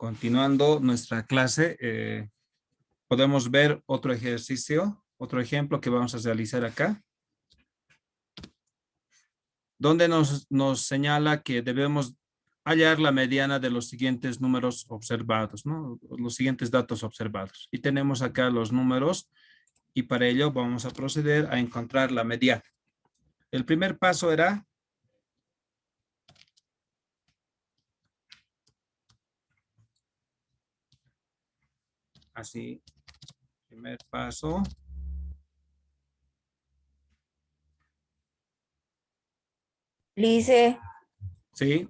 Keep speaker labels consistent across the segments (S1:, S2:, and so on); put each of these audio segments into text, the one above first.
S1: Continuando nuestra clase, podemos ver otro ejercicio, otro ejemplo que vamos a realizar acá, donde nos señala que debemos hallar la mediana de los siguientes números observados, ¿no? Los siguientes datos observados. Y tenemos acá los números y para ello vamos a proceder a encontrar la mediana. El primer paso era... Así, primer paso.
S2: Lice,
S1: Sí,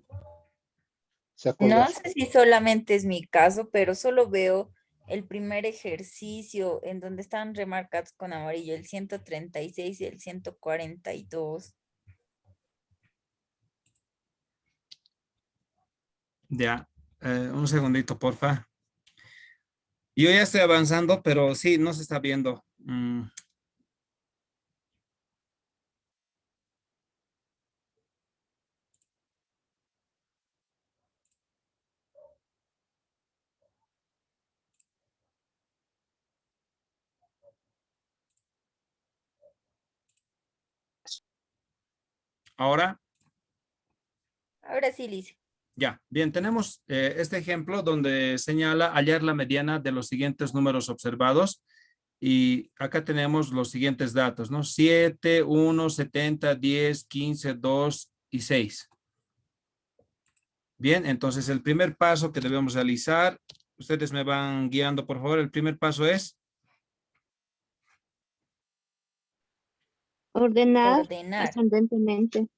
S2: no sé si solamente es mi caso, pero solo veo el primer ejercicio en donde están remarcados con amarillo el 136 y el 142.
S1: ya. Un segundito, porfa. Yo ya estoy avanzando, pero sí, no se está viendo. Ahora,
S2: Ahora sí, Lice.
S1: ya. Bien, tenemos este ejemplo donde señala hallar la mediana de los siguientes números observados. Y acá tenemos los siguientes datos, ¿no? 7, 1, 70, 10, 15, 2 y 6. Bien, entonces el primer paso que debemos realizar, ustedes me van guiando, por favor. El primer paso es...
S3: Ordenar
S2: Ordenar.
S3: ascendentemente.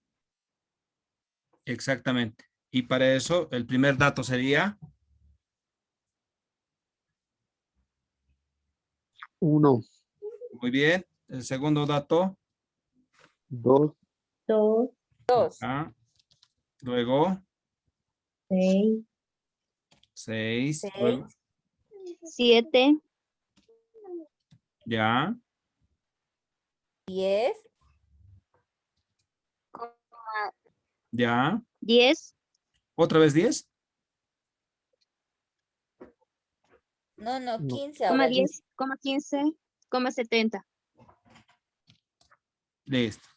S1: Exactamente. Y para eso, el primer dato sería...
S4: 1,
S1: Muy bien. El segundo dato.
S4: 2,
S3: 2,
S2: 2,
S1: Ah, luego
S3: 6,
S1: 6.
S2: 6,
S1: Luego,
S3: 7,
S1: ya.
S2: 10,
S1: Ya.
S3: 10,
S1: ¿Otra vez 10?
S2: no,
S4: No.
S2: 15 ahora, Lice.
S3: 10, 15, 70.
S1: Listo.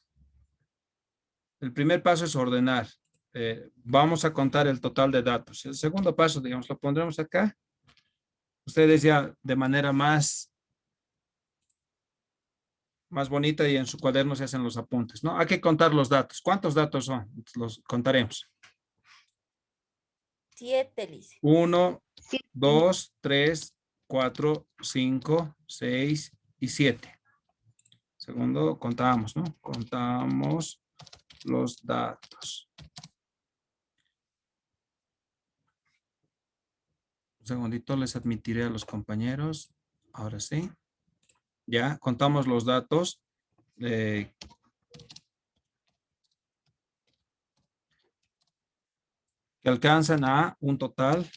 S1: El primer paso es ordenar. Vamos a contar el total de datos. El segundo paso, digamos, lo pondremos acá. Ustedes ya de manera más bonita y en su cuaderno se hacen los apuntes, ¿no? Hay que contar los datos. ¿Cuántos datos son? Los contaremos.
S2: 7, Lice.
S1: 1,
S3: 7,
S1: 2, 3, 4, 5, 6 y 7. Segundo, contamos, ¿no? Contamos los datos. Un segundito, les admitiré a los compañeros. Ahora sí. Ya, contamos los datos. Que alcanzan a un total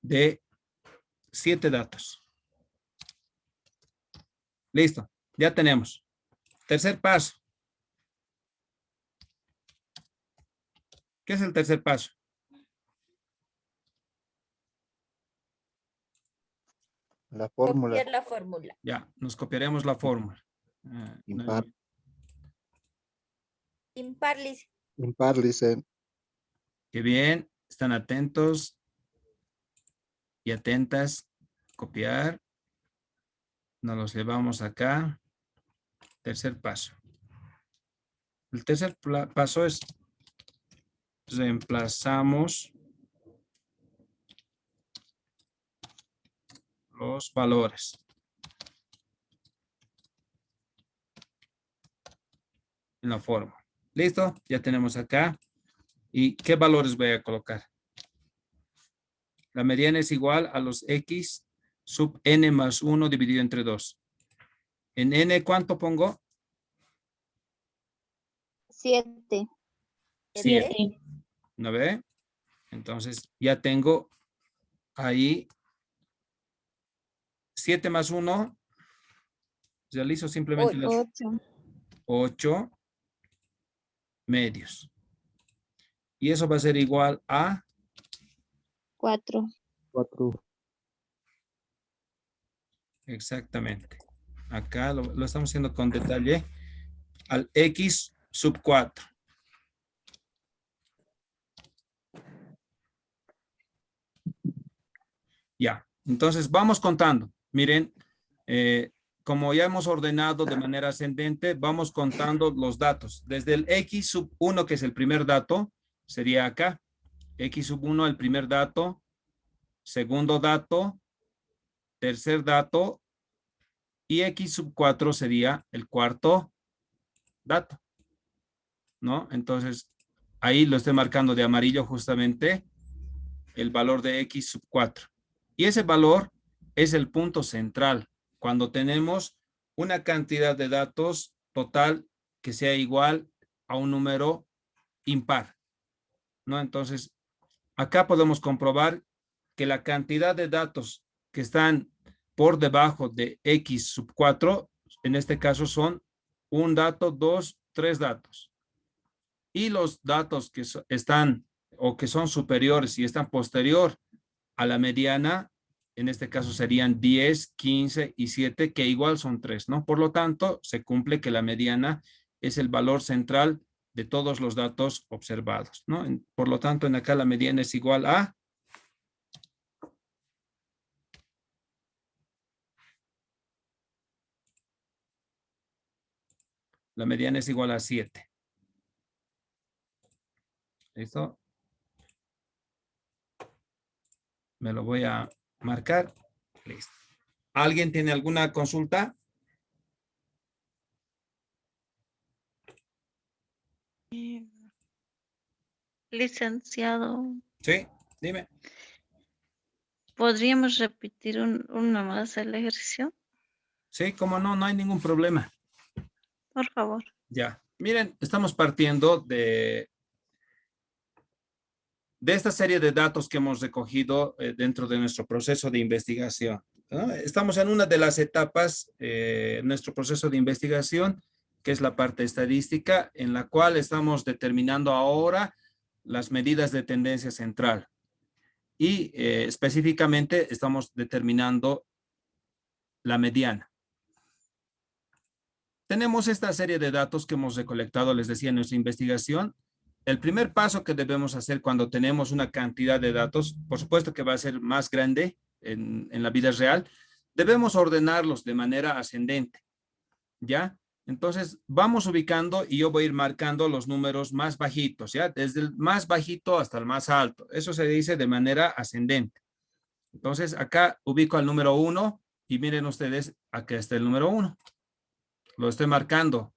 S1: de 7 datos. Listo, ya tenemos. Tercer paso. ¿Qué es el tercer paso?
S4: la fórmula
S2: Copiar la fórmula.
S1: Ya, nos copiaremos la fórmula.
S4: impar,
S2: Impar, Lice.
S4: impar, dice,
S1: Qué bien, están atentos y atentas. Copiar. Nos los llevamos acá. Tercer paso. El tercer paso es reemplazamos los valores. En la forma. ¿Listo? Ya tenemos acá. ¿Y qué valores voy a colocar? La mediana es igual a los x sub n más 1 dividido entre 2. En n, ¿cuánto pongo?
S3: 7,
S1: 7. ¿No ve? Entonces ya tengo ahí 7 más 1. Realizo simplemente las
S3: 8,
S1: 8 medios. Y eso va a ser igual a
S3: 4.
S4: 4.
S1: Exactamente. Acá lo estamos haciendo con detalle. Al X sub 4. Ya, entonces vamos contando. Miren, como ya hemos ordenado de manera ascendente, vamos contando los datos. Desde el X sub 1, que es el primer dato, sería acá. X sub 1, el primer dato. Segundo dato. Tercer dato. Y X sub 4 sería el cuarto dato, ¿no? Entonces, ahí lo estoy marcando de amarillo justamente el valor de X sub 4. Y ese valor es el punto central cuando tenemos una cantidad de datos total que sea igual a un número impar, ¿no? Entonces, acá podemos comprobar que la cantidad de datos que están por debajo de X sub 4, en este caso son un dato, 2, 3 datos. Y los datos que están o que son superiores y están posterior a la mediana, en este caso serían 10, 15 y 7, que igual son 3, ¿no? Por lo tanto, se cumple que la mediana es el valor central de todos los datos observados, ¿no? Por lo tanto, en acá la mediana es igual a... La mediana es igual a 7. ¿Listo? Me lo voy a marcar. Listo. ¿Alguien tiene alguna consulta?
S5: Licenciado,
S1: Sí, dime.
S5: ¿podríamos repetir una más el ejercicio?
S1: Sí, cómo no, no hay ningún problema.
S5: Por favor.
S1: Ya. Miren, estamos partiendo de esta serie de datos que hemos recogido dentro de nuestro proceso de investigación, ¿no? Estamos en una de las etapas en nuestro proceso de investigación, que es la parte estadística, en la cual estamos determinando ahora las medidas de tendencia central. Y específicamente estamos determinando la mediana. Tenemos esta serie de datos que hemos recolectado, les decía, en nuestra investigación. El primer paso que debemos hacer cuando tenemos una cantidad de datos, por supuesto que va a ser más grande en la vida real, debemos ordenarlos de manera ascendente, ¿ya? Entonces, vamos ubicando y yo voy a ir marcando los números más bajitos, ¿ya? Desde el más bajito hasta el más alto. Eso se dice de manera ascendente. Entonces, acá ubico al número 1 y miren ustedes, acá está el número 1. Lo estoy marcando.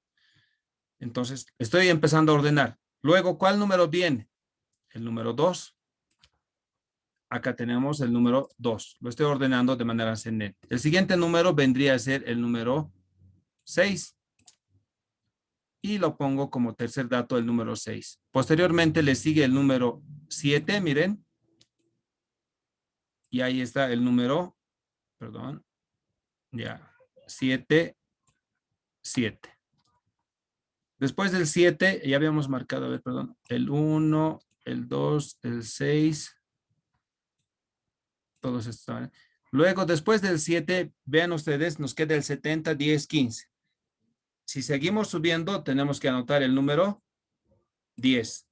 S1: Entonces, estoy empezando a ordenar. Luego, ¿cuál número viene? El número 2. Acá tenemos el número 2. Lo estoy ordenando de manera ascendente. El siguiente número vendría a ser el número 6. Y lo pongo como tercer dato el número 6. Posteriormente le sigue el número 7, miren. Y ahí está el número, perdón, ya, 7, 7. Después del 7, ya habíamos marcado, a ver, perdón, el 1, el 2, el 6. Todos estos. Luego, después del 7, vean ustedes, nos queda el 70, 10, 15. Si seguimos subiendo, tenemos que anotar el número 10.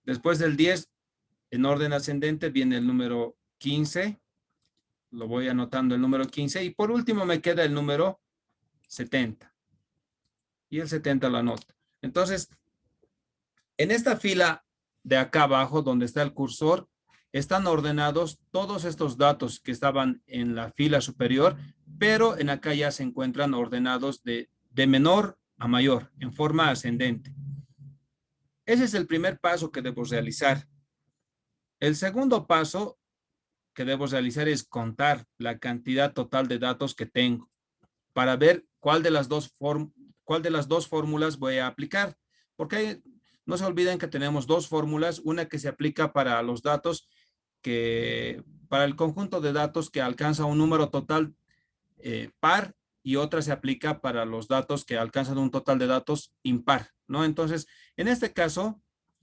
S1: Después del 10, en orden ascendente, viene el número 15. Lo voy anotando el número 15. Y por último me queda el número 70. Y el 70 lo anoto. Entonces, en esta fila de acá abajo, donde está el cursor, están ordenados todos estos datos que estaban en la fila superior, pero en acá ya se encuentran ordenados de menor a mayor, en forma ascendente. Ese es el primer paso que debo realizar. El segundo paso que debo realizar es contar la cantidad total de datos que tengo para ver cuál de las dos fórmulas voy a aplicar. Porque no se olviden que tenemos dos fórmulas, una que se aplica para los datos para el conjunto de datos que alcanza un número total par y otra se aplica para los datos que alcanzan un total de datos impar, ¿no? Entonces, en este caso,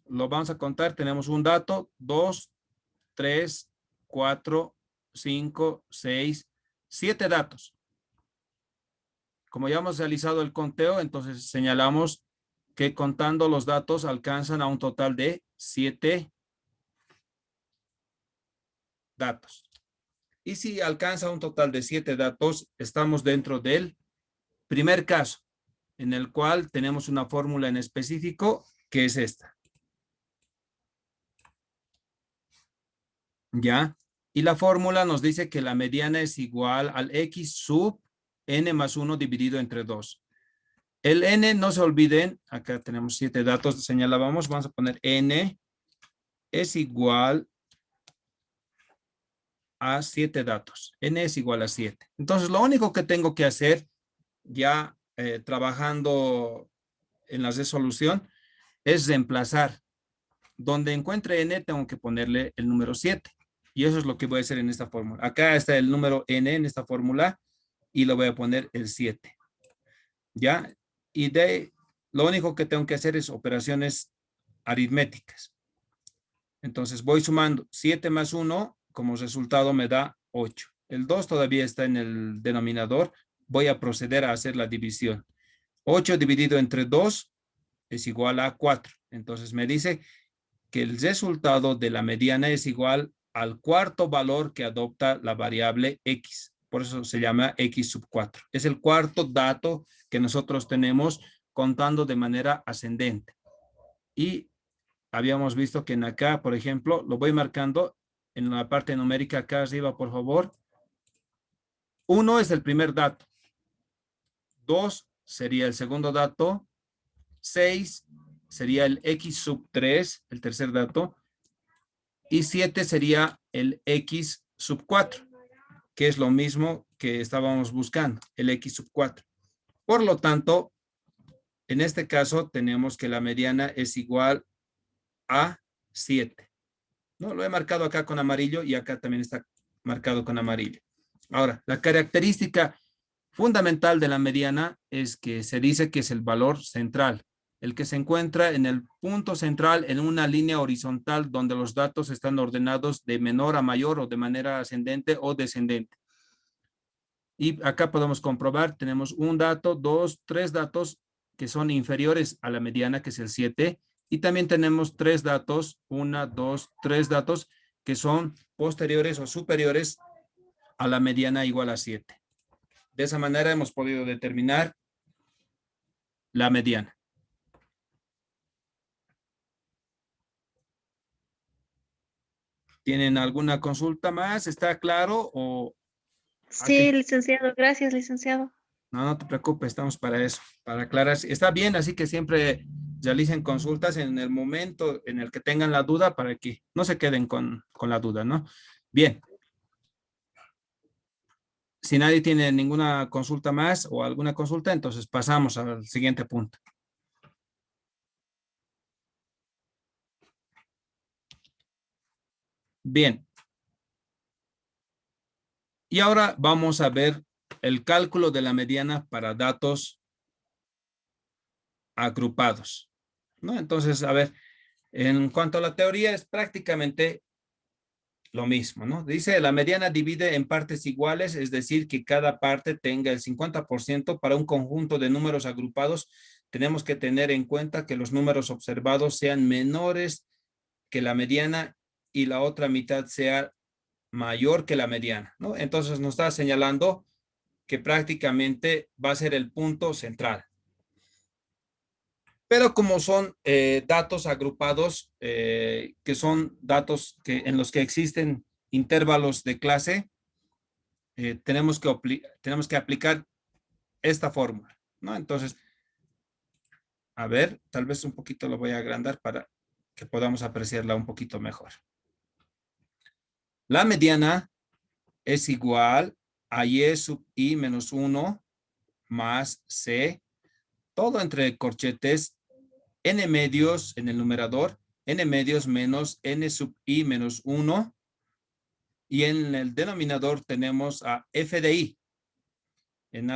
S1: lo vamos a contar. Tenemos un dato, 2, 3, 4, 5, 6, 7 datos. Como ya hemos realizado el conteo, entonces señalamos que contando los datos alcanzan a un total de 7 datos. Y si alcanza un total de 7 datos, estamos dentro del primer caso, en el cual tenemos una fórmula en específico, que es esta. ¿Ya? Y la fórmula nos dice que la mediana es igual al x sub n más 1 dividido entre 2. El n, no se olviden, acá tenemos 7 datos, señalábamos, vamos a poner n es igual a 7 datos. N es igual a 7. Entonces, lo único que tengo que hacer, ya trabajando en la resolución, es reemplazar. Donde encuentre n, tengo que ponerle el número 7. Y eso es lo que voy a hacer en esta fórmula. Acá está el número n en esta fórmula y lo voy a poner el 7. ¿Ya? Y lo único que tengo que hacer es operaciones aritméticas. Entonces voy sumando 7 más 1, como resultado me da 8. El 2 todavía está en el denominador. Voy a proceder a hacer la división. 8 dividido entre 2 es igual a 4. Entonces me dice que el resultado de la mediana es igual al cuarto valor que adopta la variable x. Por eso se llama x sub 4. Es el cuarto dato que nosotros tenemos contando de manera ascendente. Y habíamos visto que en acá, por ejemplo, lo voy marcando en la parte numérica acá arriba, por favor. 1 es el primer dato. 2 sería el segundo dato. 6 sería el x sub 3, el tercer dato. Y 7 sería el x sub 4, que es lo mismo que estábamos buscando, el x sub 4. Por lo tanto, en este caso tenemos que la mediana es igual a 7. ¿No? Lo he marcado acá con amarillo y acá también está marcado con amarillo. Ahora, la característica fundamental de la mediana es que se dice que es el valor central, el que se encuentra en el punto central en una línea horizontal donde los datos están ordenados de menor a mayor o de manera ascendente o descendente. Y acá podemos comprobar, tenemos un dato, 2, 3 datos que son inferiores a la mediana, que es el 7, y también tenemos 3 datos, 1, 2, 3 datos que son posteriores o superiores a la mediana igual a 7. De esa manera hemos podido determinar la mediana. ¿Tienen alguna consulta más? ¿Está claro? O
S5: Sí, licenciado. Gracias, licenciado.
S1: No, no te preocupes, estamos para eso, para aclarar. Está bien, así que siempre realicen consultas en el momento en el que tengan la duda para que no se queden con la duda, ¿no? Bien. Si nadie tiene ninguna consulta más o alguna consulta, entonces pasamos al siguiente punto. Bien. Y ahora vamos a ver el cálculo de la mediana para datos agrupados, ¿no? Entonces, a ver, en cuanto a la teoría es prácticamente lo mismo, ¿no? Dice la mediana divide en partes iguales, es decir, que cada parte tenga el 50%. Para un conjunto de números agrupados, tenemos que tener en cuenta que los números observados sean menores que la mediana y la otra mitad sea mayor que la mediana, ¿no? Entonces nos está señalando que prácticamente va a ser el punto central. Pero como son datos agrupados, que son datos en los que existen intervalos de clase, tenemos que aplicar esta fórmula, ¿no? Entonces, a ver, tal vez un poquito lo voy a agrandar para que podamos apreciarla un poquito mejor. La mediana es igual a y sub i menos 1 más c, todo entre corchetes, n medios en el numerador, n medios menos n sub i menos 1, y en el denominador tenemos a f de i. En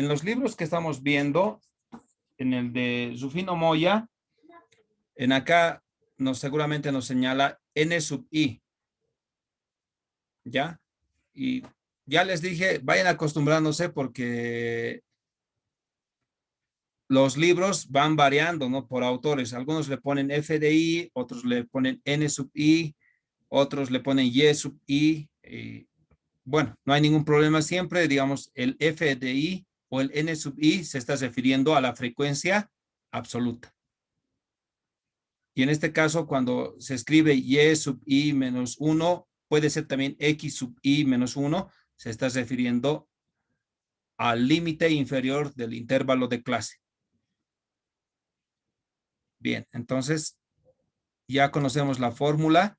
S1: los libros que estamos viendo, en el de Rufino Moya, En acá seguramente nos señala N sub I. ¿Ya? Y ya les dije, vayan acostumbrándose porque los libros van variando, ¿no? Por autores. Algunos le ponen F de I, otros le ponen N sub I, otros le ponen Y sub I. Bueno, no hay ningún problema siempre. Digamos, el F de I o el N sub I se está refiriendo a la frecuencia absoluta. Y en este caso, cuando se escribe Y sub I menos 1, puede ser también X sub I menos 1, se está refiriendo al límite inferior del intervalo de clase. Bien, entonces ya conocemos la fórmula.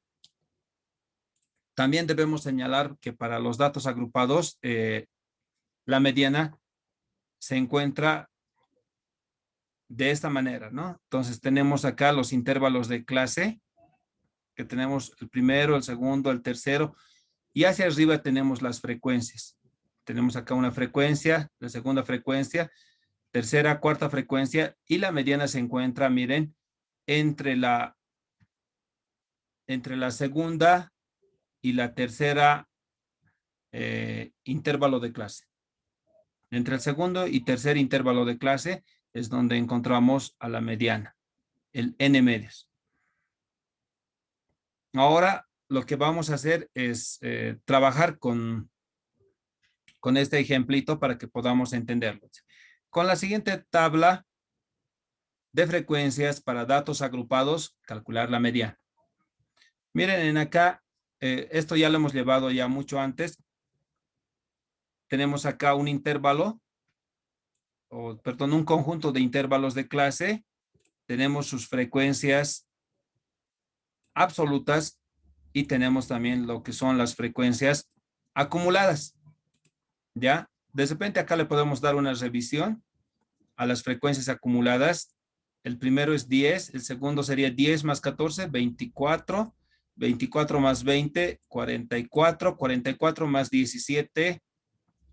S1: También debemos señalar que para los datos agrupados, la mediana se encuentra de esta manera, ¿no? Entonces tenemos acá los intervalos de clase, que tenemos el primero, el segundo, el tercero, y hacia arriba tenemos las frecuencias. Tenemos acá una frecuencia, la segunda frecuencia, tercera, cuarta frecuencia, y la mediana se encuentra, miren, entre la segunda y la tercera intervalo de clase. Entre el segundo y tercer intervalo de clase es donde encontramos a la mediana, el n medios. Ahora lo que vamos a hacer es trabajar con este ejemplito para que podamos entenderlo. Con la siguiente tabla de frecuencias para datos agrupados, calcular la mediana. Miren en acá, esto ya lo hemos llevado ya mucho antes. Tenemos acá un intervalo, un conjunto de intervalos de clase. Tenemos sus frecuencias absolutas y tenemos también lo que son las frecuencias acumuladas. ¿Ya? De repente acá le podemos dar una revisión a las frecuencias acumuladas. El primero es 10, el segundo sería 10 más 14, 24, 24 más 20, 44, 44 más 17,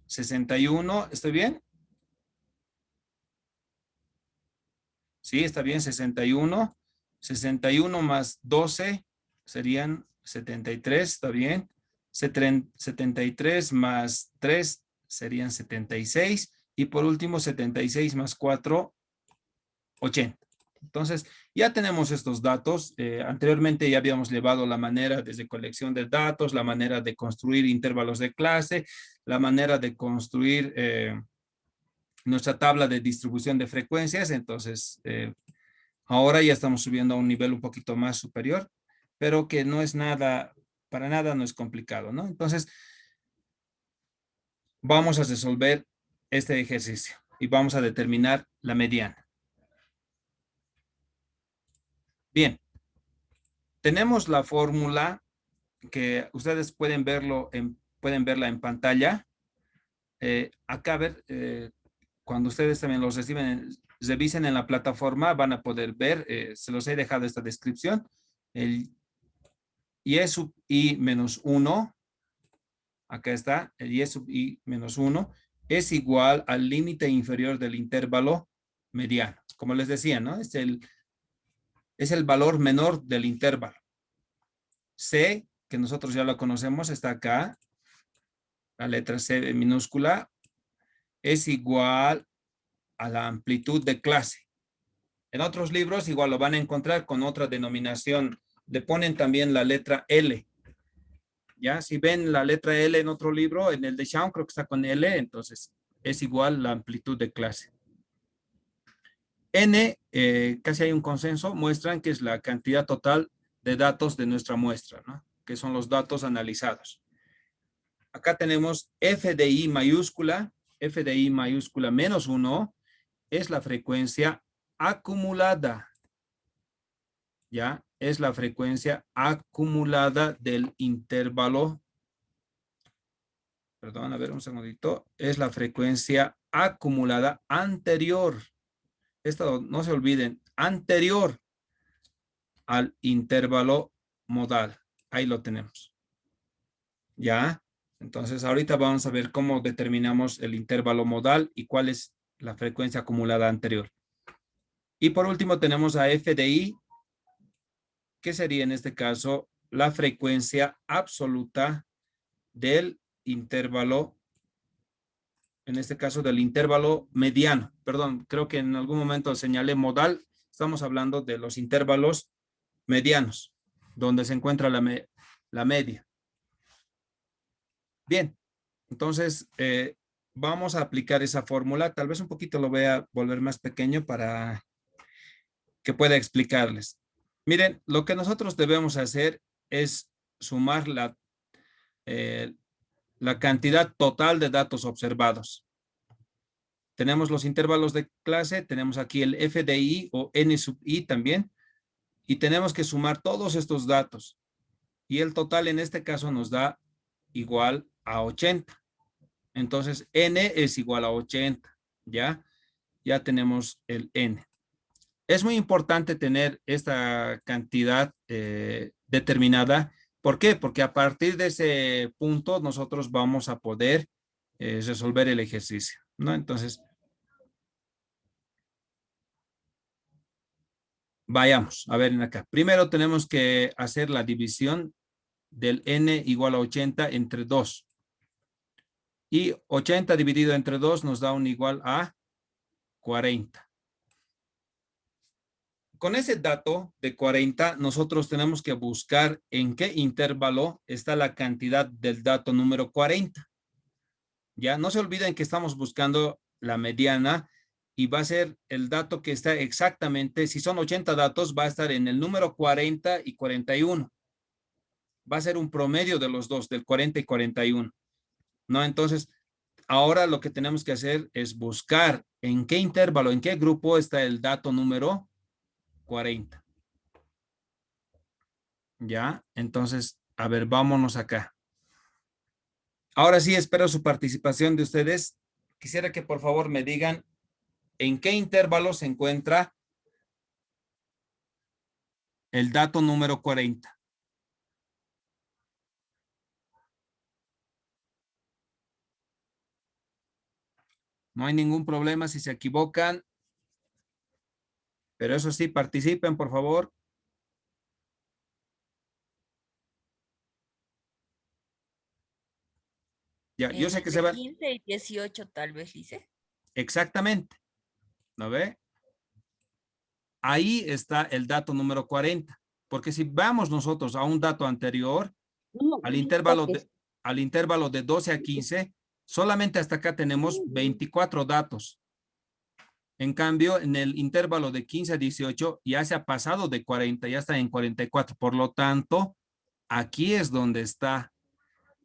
S1: 61. ¿Estoy bien? Sí, está bien, 61. 61 más 12 serían 73, ¿está bien? 73 más 3 serían 76. Y por último, 76 más 4, 80. Entonces, ya tenemos estos datos. Anteriormente ya habíamos llevado la manera desde colección de datos, la manera de construir intervalos de clase, la manera de construir nuestra tabla de distribución de frecuencias. Entonces, ahora ya estamos subiendo a un nivel un poquito más superior, pero que no es nada, para nada no es complicado, ¿no? Entonces, vamos a resolver este ejercicio y vamos a determinar la mediana. Bien, tenemos la fórmula que ustedes pueden verla en pantalla. Acá, a ver, cuando ustedes también los revisen en la plataforma, van a poder ver, se los he dejado esta descripción, el Y sub I menos 1, acá está, el Y sub I menos 1, es igual al límite inferior del intervalo mediano. Como les decía, ¿no? Es el valor menor del intervalo. C, que nosotros ya lo conocemos, está acá. La letra C minúscula es igual a la amplitud de clase. En otros libros igual lo van a encontrar con otra denominación. Le ponen también la letra L. Ya, si ven la letra L en otro libro, en el de Shawn creo que está con L, entonces es igual la amplitud de clase. N, casi hay un consenso, muestran que es la cantidad total de datos de nuestra muestra, ¿no? Que son los datos analizados. Acá tenemos F de I mayúscula menos 1 es la frecuencia acumulada. ¿Ya? Es la frecuencia acumulada del intervalo. Perdón, a ver un segundito. Es la frecuencia acumulada anterior. Esto no se olviden, anterior al intervalo modal. Ahí lo tenemos. ¿Ya? Entonces, ahorita vamos a ver cómo determinamos el intervalo modal y cuál es la frecuencia acumulada anterior. Y por último tenemos a F de I que sería en este caso la frecuencia absoluta del intervalo, en este caso del intervalo mediano. Perdón, creo que en algún momento señalé modal. Estamos hablando de los intervalos medianos, donde se encuentra la media. Bien, entonces vamos a aplicar esa fórmula. Tal vez un poquito lo voy a volver más pequeño para que pueda explicarles. Miren, lo que nosotros debemos hacer es sumar la cantidad total de datos observados. Tenemos los intervalos de clase, tenemos aquí el f de i o n sub i también, y tenemos que sumar todos estos datos. Y el total en este caso nos da igual a 80. Entonces, n es igual a 80, ¿ya? Ya tenemos el n. Es muy importante tener esta cantidad determinada. ¿Por qué? Porque a partir de ese punto nosotros vamos a poder resolver el ejercicio, ¿no? Entonces, vayamos a ver en acá. Primero tenemos que hacer la división del n igual a 80 entre 2. Y 80 dividido entre 2 nos da un igual a 40. Con ese dato de 40, nosotros tenemos que buscar en qué intervalo está la cantidad del dato número 40. Ya, no se olviden que estamos buscando la mediana y va a ser el dato que está exactamente, si son 80 datos, va a estar en el número 40 y 41. Va a ser un promedio de los dos, del 40 y 41. ¿No? Entonces, ahora lo que tenemos que hacer es buscar en qué intervalo, en qué grupo está el dato número 40. ¿Ya? Entonces, a ver, vámonos acá. Ahora sí, espero su participación de ustedes. Quisiera que por favor me digan en qué intervalo se encuentra el dato número 40. No hay ningún problema si se equivocan. Pero eso sí, participen, por favor. Ya, yo sé que se va.
S2: 15 y 18 tal vez, dice.
S1: Exactamente. ¿No ve? Ahí está el dato número 40. Porque si vamos nosotros a un dato anterior, al intervalo de 12 a 15, solamente hasta acá tenemos 24 datos. En cambio, en el intervalo de 15 a 18 ya se ha pasado de 40, ya está en 44. Por lo tanto, aquí es donde está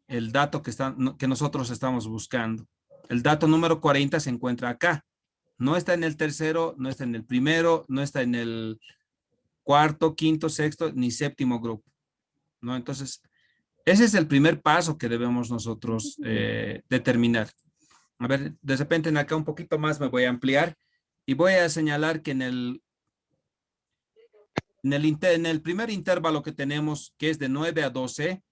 S1: el dato que nosotros estamos buscando. El dato número 40 se encuentra acá. No está en el tercero, no está en el primero, no está en el cuarto, quinto, sexto, ni séptimo grupo, ¿no? Entonces, ese es el primer paso que debemos nosotros determinar. A ver, de repente en acá un poquito más me voy a ampliar y voy a señalar que en el primer intervalo que tenemos, que es de 9 a 12,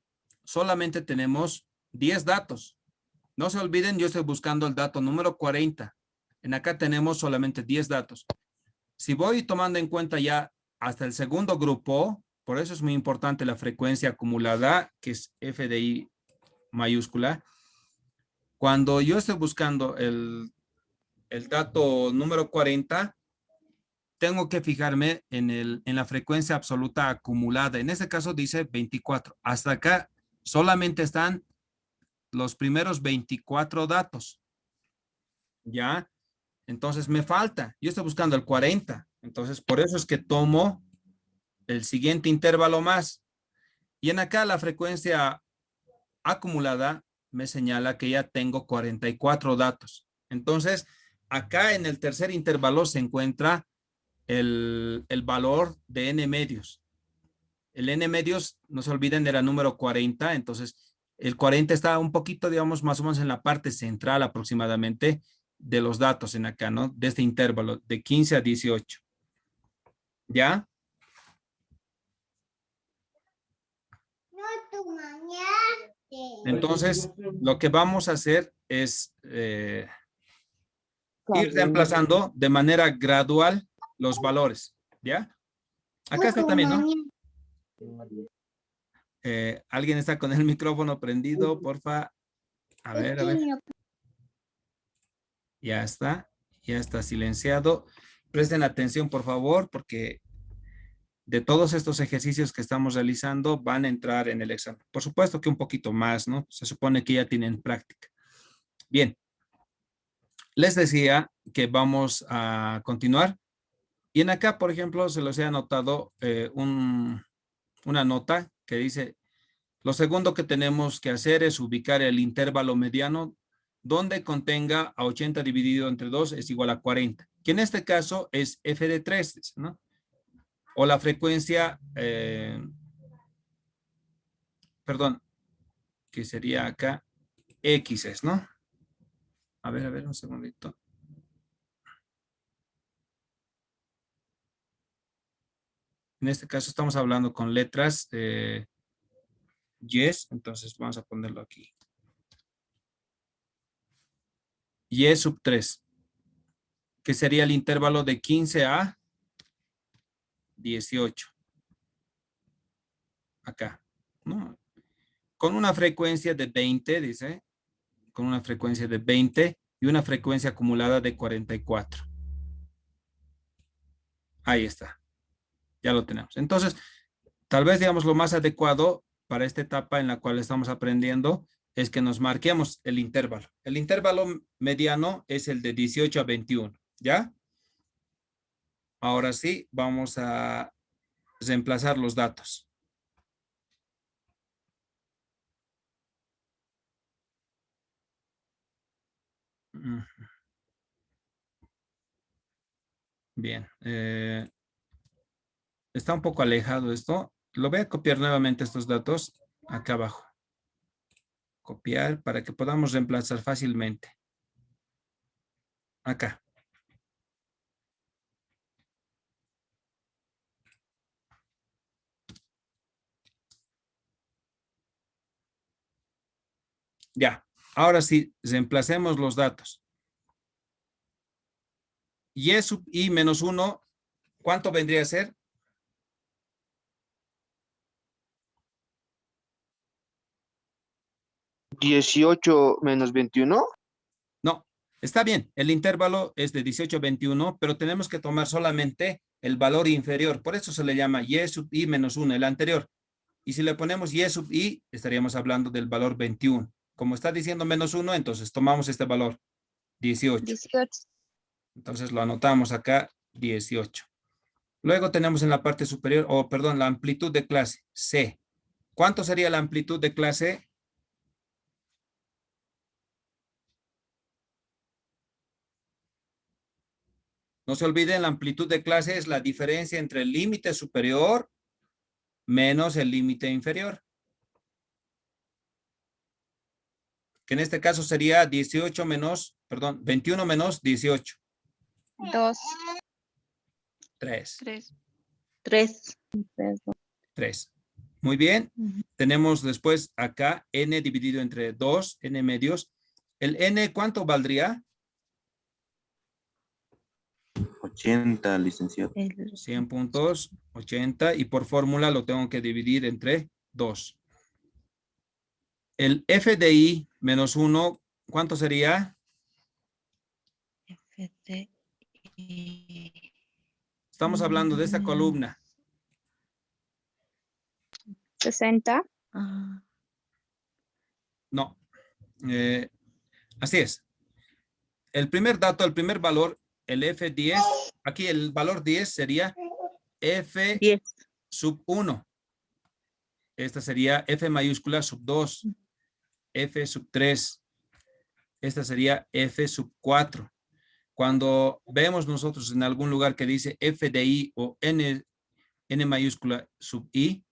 S1: solamente tenemos 10 datos. No se olviden, yo estoy buscando el dato número 40. En acá tenemos solamente 10 datos. Si voy tomando en cuenta ya hasta el segundo grupo, por eso es muy importante la frecuencia acumulada, que es f de i mayúscula. Cuando yo estoy buscando el dato número 40, tengo que fijarme en la frecuencia absoluta acumulada. En este caso dice 24. Hasta acá solamente están los primeros 24 datos. ¿Ya? Entonces me falta. Yo estoy buscando el 40. Entonces por eso es que tomo el siguiente intervalo más. Y en acá la frecuencia acumulada me señala que ya tengo 44 datos. Entonces, acá en el tercer intervalo se encuentra el valor de n medios. El n medios, no se olviden, era número 40. Entonces, el 40 está un poquito, digamos, más o menos en la parte central aproximadamente de los datos en acá, ¿no? De este intervalo, de 15 a 18. ¿Ya? Entonces, lo que vamos a hacer es ir reemplazando de manera gradual los valores, ¿ya? Acá está también, ¿no? ¿Alguien está con el micrófono prendido? Porfa. A ver, a ver. Ya está silenciado. Presten atención, por favor, porque de todos estos ejercicios que estamos realizando van a entrar en el examen. Por supuesto que un poquito más, ¿no? Se supone que ya tienen práctica. Bien. Les decía que vamos a continuar. Y en acá, por ejemplo, se los he anotado una nota que dice, lo segundo que tenemos que hacer es ubicar el intervalo mediano donde contenga a 80 dividido entre 2 es igual a 40, que en este caso es f de 3, ¿no? O la frecuencia, perdón, que sería acá x es, ¿no? A ver, un segundito. En este caso estamos hablando con letras yes, entonces vamos a ponerlo aquí. Y sub 3, que sería el intervalo de 15 a 18. Acá, ¿no? Con una frecuencia de 20, dice, con una frecuencia de 20 y una frecuencia acumulada de 44. Ahí está. Ya lo tenemos. Entonces, tal vez, digamos, lo más adecuado para esta etapa en la cual estamos aprendiendo es que nos marquemos el intervalo. El intervalo mediano es el de 18 a 21, ¿ya? Ahora sí, vamos a reemplazar los datos. Bien. Está un poco alejado esto. Lo voy a copiar nuevamente estos datos acá abajo. Copiar para que podamos reemplazar fácilmente. Acá. Ya. Ahora sí, reemplacemos los datos. Y sub i menos 1, ¿cuánto vendría a ser?
S6: ¿18 menos 21?
S1: No, está bien. El intervalo es de 18 a 21, pero tenemos que tomar solamente el valor inferior. Por eso se le llama y sub i menos 1, el anterior. Y si le ponemos y sub i, estaríamos hablando del valor 21. Como está diciendo menos 1, entonces tomamos este valor, 18.
S3: 18.
S1: Entonces lo anotamos acá, 18. Luego tenemos en la parte superior, perdón, la amplitud de clase, C. ¿Cuánto sería la amplitud de clase? No se olviden, la amplitud de clase es la diferencia entre el límite superior menos el límite inferior. Que en este caso sería 21 menos 18.
S3: 2.
S1: 3.
S5: 3.
S1: 3. Muy bien. Tenemos después acá n dividido entre 2, n medios. ¿El n cuánto valdría?
S7: 80, licenciado.
S1: 100 puntos, 80. Y por fórmula lo tengo que dividir entre 2. El f de i menos 1, ¿cuánto sería? Estamos hablando de esta columna.
S3: 60.
S1: No. Así es. El primer dato, el primer valor, el F10, aquí el valor 10 sería F
S5: 10.
S1: sub 1. Esta sería F mayúscula sub 2. F sub 3. Esta sería F sub 4. Cuando vemos nosotros en algún lugar que dice F de I o N mayúscula sub I,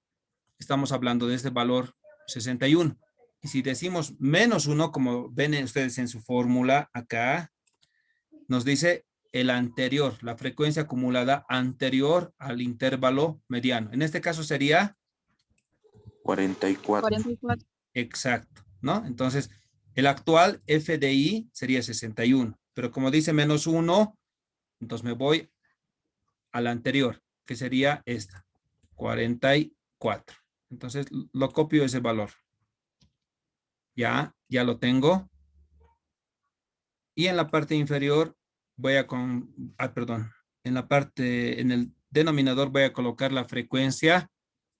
S1: estamos hablando de este valor 61. Y si decimos menos 1, como ven ustedes en su fórmula acá, nos dice el anterior, la frecuencia acumulada anterior al intervalo mediano. En este caso sería
S7: 44.
S3: 44.
S1: exacto, ¿no? Entonces, el actual F de I sería 61. Pero como dice menos 1, entonces me voy a la anterior, que sería esta, 44. 4. Entonces lo copio ese valor. Ya lo tengo. Y en la parte inferior voy a en el denominador voy a colocar la frecuencia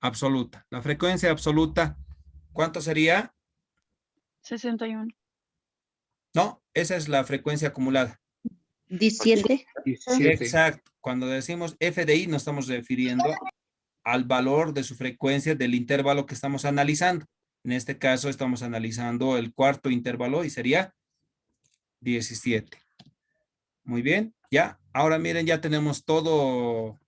S1: absoluta. La frecuencia absoluta, ¿cuánto sería?
S3: 61.
S1: No, esa es la frecuencia acumulada.
S5: 17.
S6: 17.
S1: Exacto. Cuando decimos f de i nos estamos refiriendo al valor de su frecuencia del intervalo que estamos analizando. En este caso estamos analizando el cuarto intervalo y sería 17. Muy bien, ya. Ahora miren, ya tenemos todo,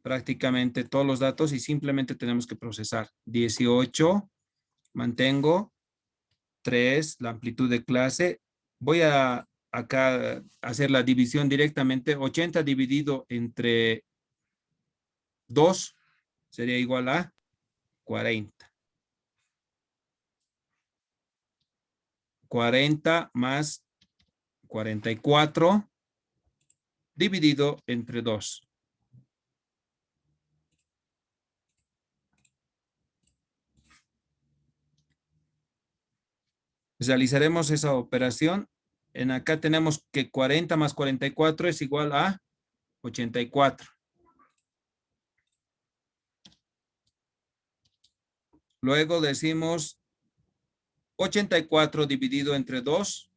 S1: prácticamente todos los datos y simplemente tenemos que procesar. 18, mantengo, 3, la amplitud de clase. Voy a acá hacer la división directamente. 80 dividido entre 2 sería igual a 40. 40 más 44 dividido entre 2. Realizaremos esa operación. En acá tenemos que 40 más 44 es igual a 84. Luego decimos 84 dividido entre 2.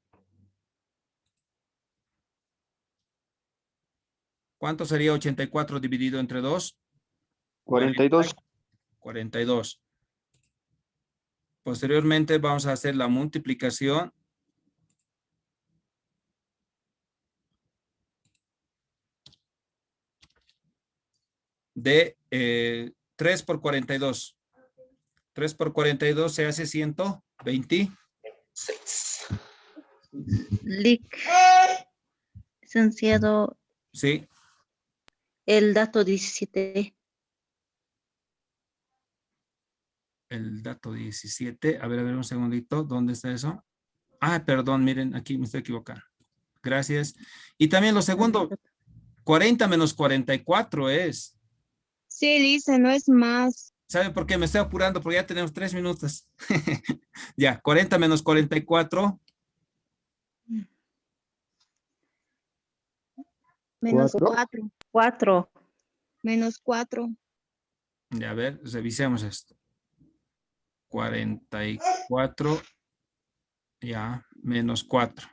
S1: ¿Cuánto sería 84 dividido entre 2?
S6: 42.
S1: 42. Posteriormente vamos a hacer la multiplicación. De 3 por 42. 3 por 42 se hace 120.
S5: Lic. Licenciado,
S1: Sí.
S5: el dato 17.
S1: El dato 17. A ver, un segundito. ¿Dónde está eso? Ah, perdón, miren, aquí me estoy equivocando. Gracias. Y también lo segundo, 40 menos 44 es.
S3: Sí, dice, no es más.
S1: ¿Sabe por qué? Me estoy apurando porque ya tenemos 3 minutos. Ya, 40 menos 44.
S3: Menos
S4: Cuatro.
S3: 4.
S5: 4.
S3: Menos 4.
S1: Ya, a ver, revisemos esto. 44. Ya, menos 4.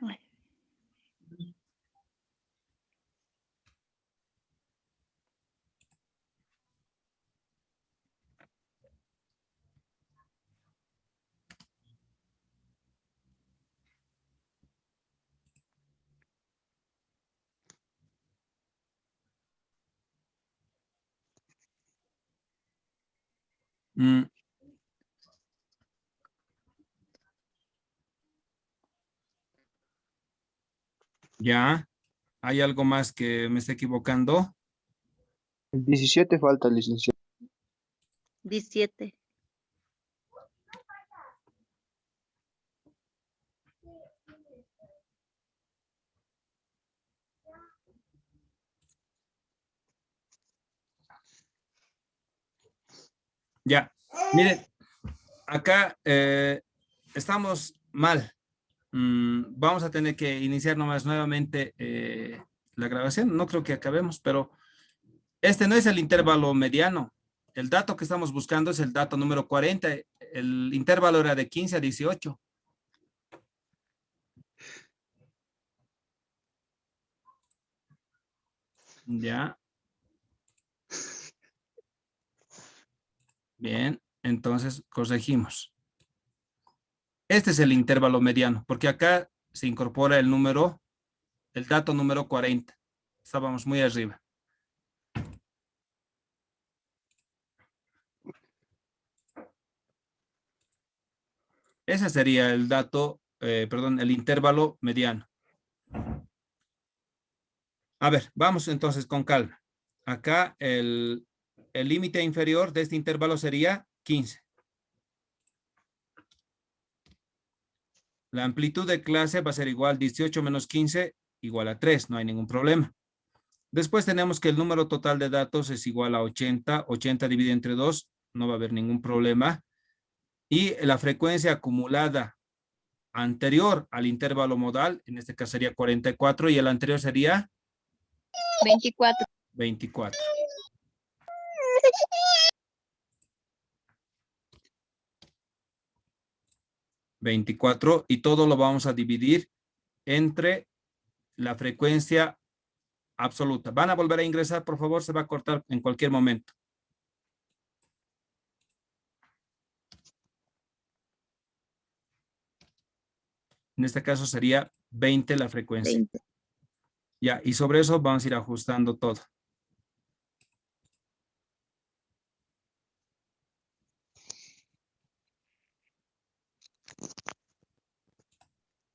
S1: Ya, ¿hay algo más que me esté equivocando?
S6: El 17 falta, licenciado.
S5: 17.
S1: Ya, miren, acá estamos mal. Vamos a tener que iniciar nomás nuevamente la grabación. No creo que acabemos, pero este no es el intervalo mediano. El dato que estamos buscando es el dato número 40. El intervalo era de 15 a 18. Ya. Bien, entonces corregimos. Este es el intervalo mediano, porque acá se incorpora el dato número 40. Estábamos muy arriba. Ese sería el dato, el intervalo mediano. A ver, vamos entonces con calma. Acá el límite inferior de este intervalo sería 15. La amplitud de clase va a ser igual 18 menos 15 igual a 3, no hay ningún problema. Después tenemos que el número total de datos es igual a 80. 80 dividido entre 2 no va a haber ningún problema. Y la frecuencia acumulada anterior al intervalo modal, en este caso sería 44 y el anterior sería
S3: 24.
S1: 24. Y todo lo vamos a dividir entre la frecuencia absoluta. Van a volver a ingresar, por favor, se va a cortar en cualquier momento. En este caso sería 20 la frecuencia.
S5: 20.
S1: Ya, y sobre eso vamos a ir ajustando todo.